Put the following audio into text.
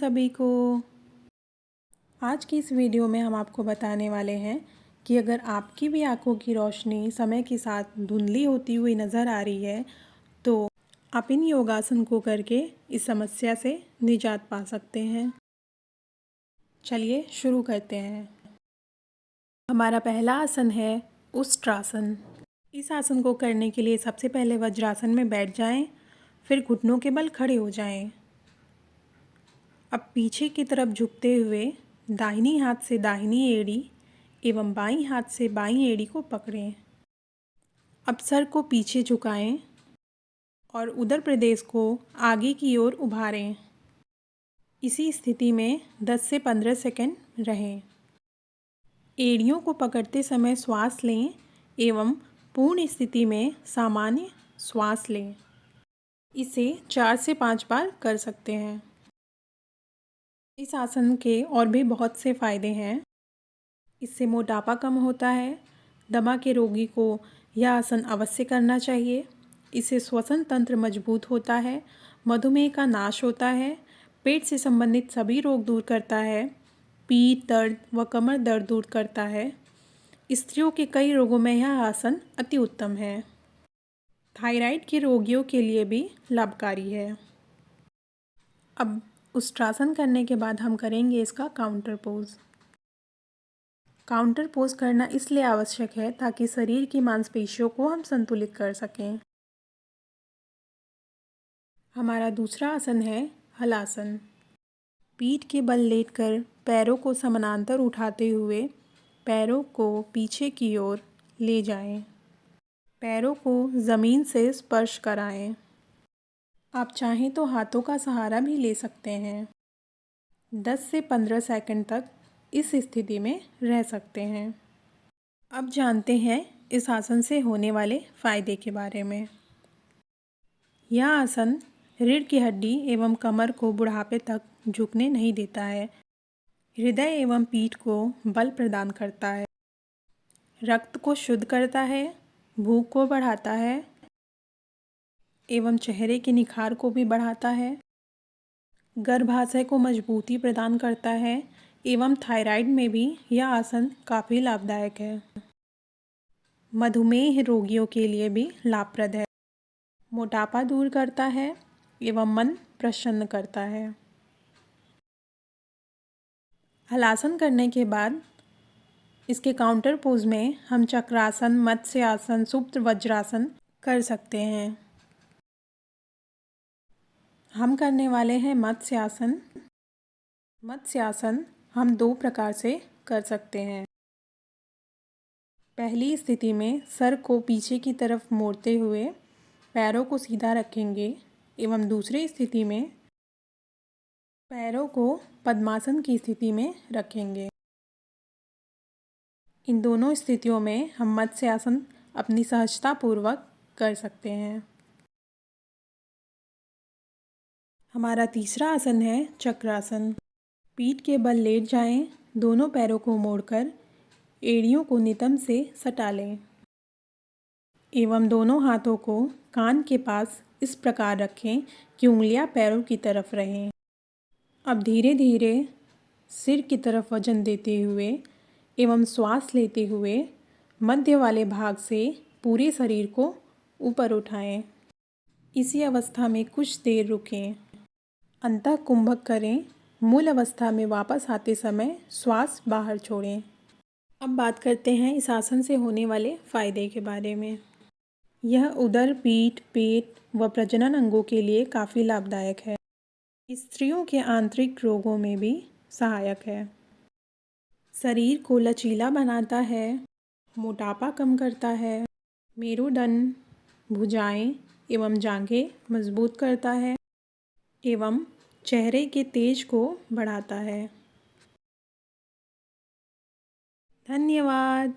सभी को। आज की इस वीडियो में हम आपको बताने वाले हैं कि अगर आपकी भी आंखों की रोशनी समय के साथ धुंधली होती हुई नज़र आ रही है तो आप इन योगासन को करके इस समस्या से निजात पा सकते हैं। चलिए शुरू करते हैं। हमारा पहला आसन है उष्ट्रासन। इस आसन को करने के लिए सबसे पहले वज्रासन में बैठ जाएं, फिर घुटनों के बल खड़े हो जाएं। अब पीछे की तरफ झुकते हुए दाहिनी हाथ से दाहिनी एड़ी एवं बाईं हाथ से बाईं एड़ी को पकड़ें। अब सर को पीछे झुकाएं और उदर प्रदेश को आगे की ओर उभारें। इसी स्थिति में 10 से 15 सेकंड रहें। एड़ियों को पकड़ते समय श्वास लें एवं पूर्ण स्थिति में सामान्य श्वास लें। इसे 4 से 5 बार कर सकते हैं। इस आसन के और भी बहुत से फ़ायदे हैं। इससे मोटापा कम होता है। दमा के रोगी को यह आसन अवश्य करना चाहिए। इससे श्वसन तंत्र मजबूत होता है। मधुमेह का नाश होता है। पेट से संबंधित सभी रोग दूर करता है। पीठ दर्द व कमर दर्द दूर करता है। स्त्रियों के कई रोगों में यह आसन अति उत्तम है। थायराइड के रोगियों के लिए भी लाभकारी है। अब उष्ट्रासन करने के बाद हम करेंगे इसका काउंटर पोज। काउंटर पोज करना इसलिए आवश्यक है ताकि शरीर की मांसपेशियों को हम संतुलित कर सकें। हमारा दूसरा आसन है हलासन। पीठ के बल लेटकर पैरों को समानांतर उठाते हुए पैरों को पीछे की ओर ले जाएं। पैरों को ज़मीन से स्पर्श कराएं। आप चाहें तो हाथों का सहारा भी ले सकते हैं। 10 से 15 सेकंड तक इस स्थिति में रह सकते हैं। अब जानते हैं इस आसन से होने वाले फ़ायदे के बारे में। यह आसन रीढ़ की हड्डी एवं कमर को बुढ़ापे तक झुकने नहीं देता है। हृदय एवं पीठ को बल प्रदान करता है। रक्त को शुद्ध करता है। भूख को बढ़ाता है एवं चेहरे के निखार को भी बढ़ाता है। गर्भाशय को मजबूती प्रदान करता है एवं थायराइड में भी यह आसन काफ़ी लाभदायक है। मधुमेह रोगियों के लिए भी लाभप्रद है। मोटापा दूर करता है एवं मन प्रसन्न करता है। हलासन करने के बाद इसके काउंटर पोज में हम चक्रासन, मत्स्य आसन, सुप्त वज्रासन कर सकते हैं। हम करने वाले हैं मत्स्य आसन। मत्स्य आसन हम 2 प्रकार से कर सकते हैं। पहली स्थिति में सर को पीछे की तरफ मोड़ते हुए पैरों को सीधा रखेंगे एवं दूसरी स्थिति में पैरों को पद्मासन की स्थिति में रखेंगे। इन दोनों स्थितियों में हम मत्स्य आसन अपनी सहजतापूर्वक कर सकते हैं। हमारा तीसरा आसन है चक्रासन। पीठ के बल लेट जाएं, दोनों पैरों को मोड़कर एड़ियों को नितंब से सटा लें एवं दोनों हाथों को कान के पास इस प्रकार रखें कि उंगलियां पैरों की तरफ रहें। अब धीरे धीरे सिर की तरफ वजन देते हुए एवं श्वास लेते हुए मध्य वाले भाग से पूरे शरीर को ऊपर उठाएं। इसी अवस्था में कुछ देर रुकें। अंतः कुंभक करें। मूल अवस्था में वापस आते समय श्वास बाहर छोड़ें। अब बात करते हैं इस आसन से होने वाले फ़ायदे के बारे में। यह उदर, पीठ, पेट व प्रजनन अंगों के लिए काफ़ी लाभदायक है। स्त्रियों के आंतरिक रोगों में भी सहायक है। शरीर को लचीला बनाता है। मोटापा कम करता है। मेरुदंड, भुजाएं एवं जांघें मजबूत करता है एवं चेहरे के तेज को बढ़ाता है। धन्यवाद।